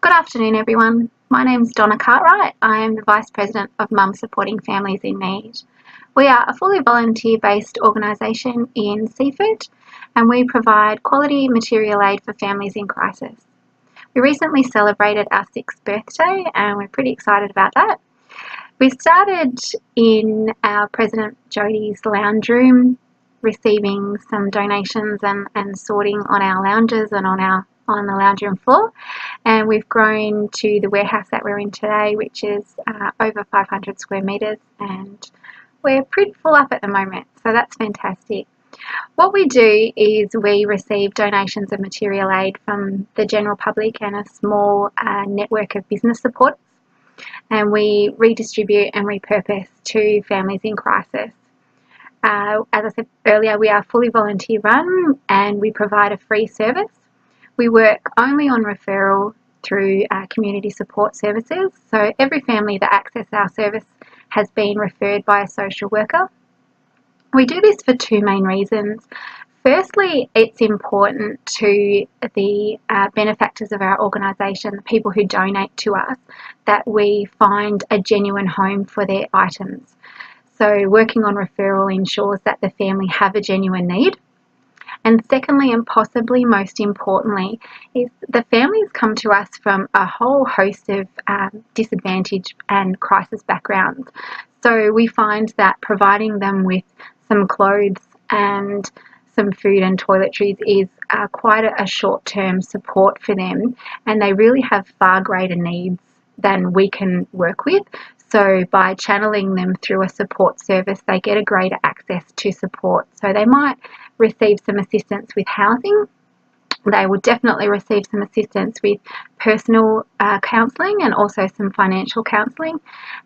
Good afternoon, everyone. My name's Donna Cartwright. I am the Vice President of Mum Supporting Families in Need. We are a fully volunteer-based organisation in Seaford, and we provide quality material aid for families in crisis. We recently celebrated our 6th birthday, and we're pretty excited about that. We started in our President Jodie's lounge room, receiving some donations and sorting on our lounges and on the lounge room floor, and we've grown to the warehouse that we're in today, which is over 500 square metres, and we're pretty full up at the moment, so that's fantastic. What we do is we receive donations of material aid from the general public and a small network of business supporters, and we redistribute and repurpose to families in crisis. As I said earlier, we are fully volunteer run and we provide a free service. We work only on referral through community support services, so every family that accesses our service has been referred by a social worker. We do this for two main reasons. Firstly, it's important to the benefactors of our organisation, the people who donate to us, that we find a genuine home for their items. So working on referral ensures that the family have a genuine need. And secondly, and possibly most importantly, is the families come to us from a whole host of disadvantage and crisis backgrounds. So we find that providing them with some clothes and some food and toiletries is quite a short-term support for them, and they really have far greater needs than we can work with. So by channeling them through a support service, they get a greater access to support. So they might receive some assistance with housing. They will definitely receive some assistance with personal counselling and also some financial counselling,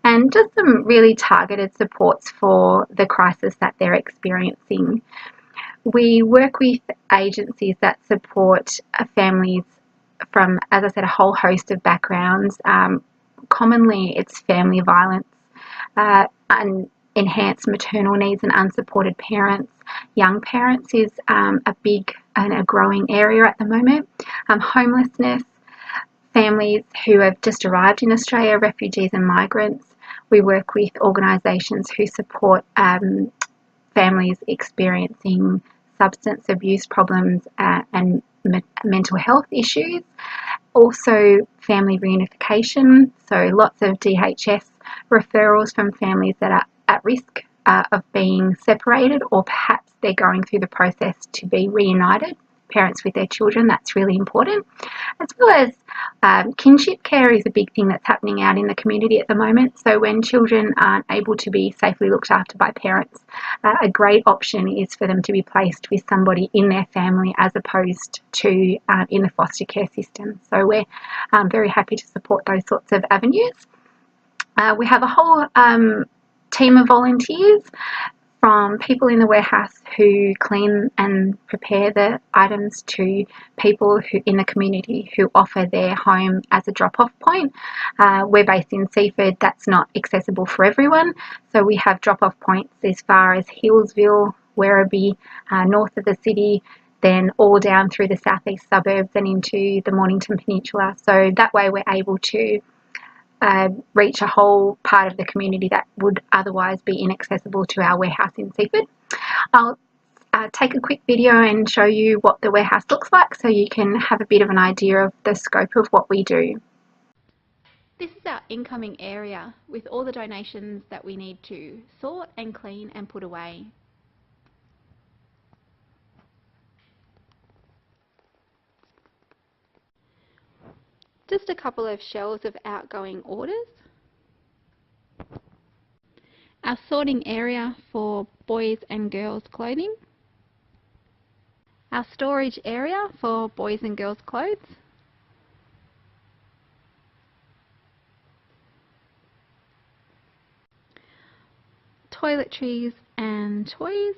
and just some really targeted supports for the crisis that they're experiencing. We work with agencies that support families from, as I said, a whole host of backgrounds. Commonly it's family violence, enhanced maternal needs and unsupported parents. Young parents is a big and a growing area at the moment. Homelessness, families who have just arrived in Australia, refugees and migrants. We work with organisations who support families experiencing substance abuse problems and mental health issues. Also family reunification, so lots of DHS referrals from families that are at risk of being separated, or perhaps they're going through the process to be reunited, parents with their children. That's really important. As well as kinship care is a big thing that's happening out in the community at the moment. So when children aren't able to be safely looked after by parents, a great option is for them to be placed with somebody in their family as opposed to in the foster care system. So we're very happy to support those sorts of avenues. We have a whole team of volunteers, from people in the warehouse who clean and prepare the items to people who in the community who offer their home as a drop-off point. We're based in Seaford. That's not accessible for everyone, so we have drop-off points as far as Hillsville, Werribee, north of the city, then all down through the southeast suburbs and into the Mornington Peninsula. So that way we're able to reach a whole part of the community that would otherwise be inaccessible to our warehouse in Seaford. I'll take a quick video and show you what the warehouse looks like so you can have a bit of an idea of the scope of what we do. This is our incoming area with all the donations that we need to sort and clean and put away. Just a couple of shelves of outgoing orders. Our sorting area for boys and girls clothing. Our storage area for boys and girls clothes. Toiletries and toys.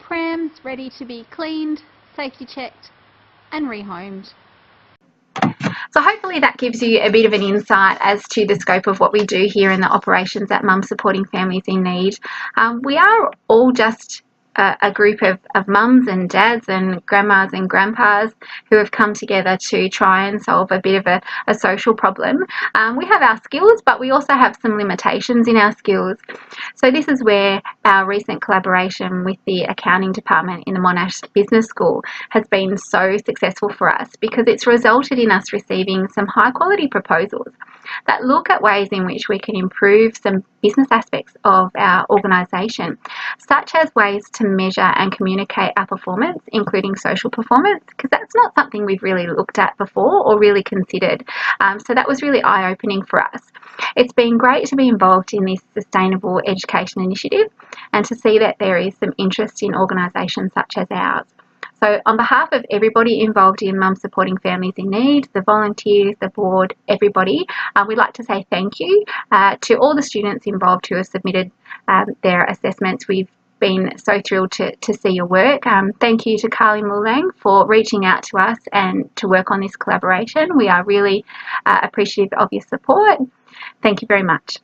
Prams ready to be cleaned, safety checked and rehomed. So hopefully that gives you a bit of an insight as to the scope of what we do here in the operations at Mum Supporting Families in Need. We are all just a group of mums and dads and grandmas and grandpas who have come together to try and solve a bit of a social problem. We have our skills, but we also have some limitations in our skills. So this is where our recent collaboration with the accounting department in the Monash Business School has been so successful for us, because it's resulted in us receiving some high quality proposals that look at ways in which we can improve some business aspects of our organisation, such as ways to measure and communicate our performance, including social performance, because that's not something we've really looked at before or really considered. So that was really eye-opening for us. It's been great to be involved in this sustainable education initiative and to see that there is some interest in organisations such as ours. So on behalf of everybody involved in Mum Supporting Families in Need, the volunteers, the board, everybody, we'd like to say thank you to all the students involved who have submitted their assessments. We've been so thrilled to see your work. Thank you to Carly Mulang for reaching out to us and to work on this collaboration. We are really appreciative of your support. Thank you very much.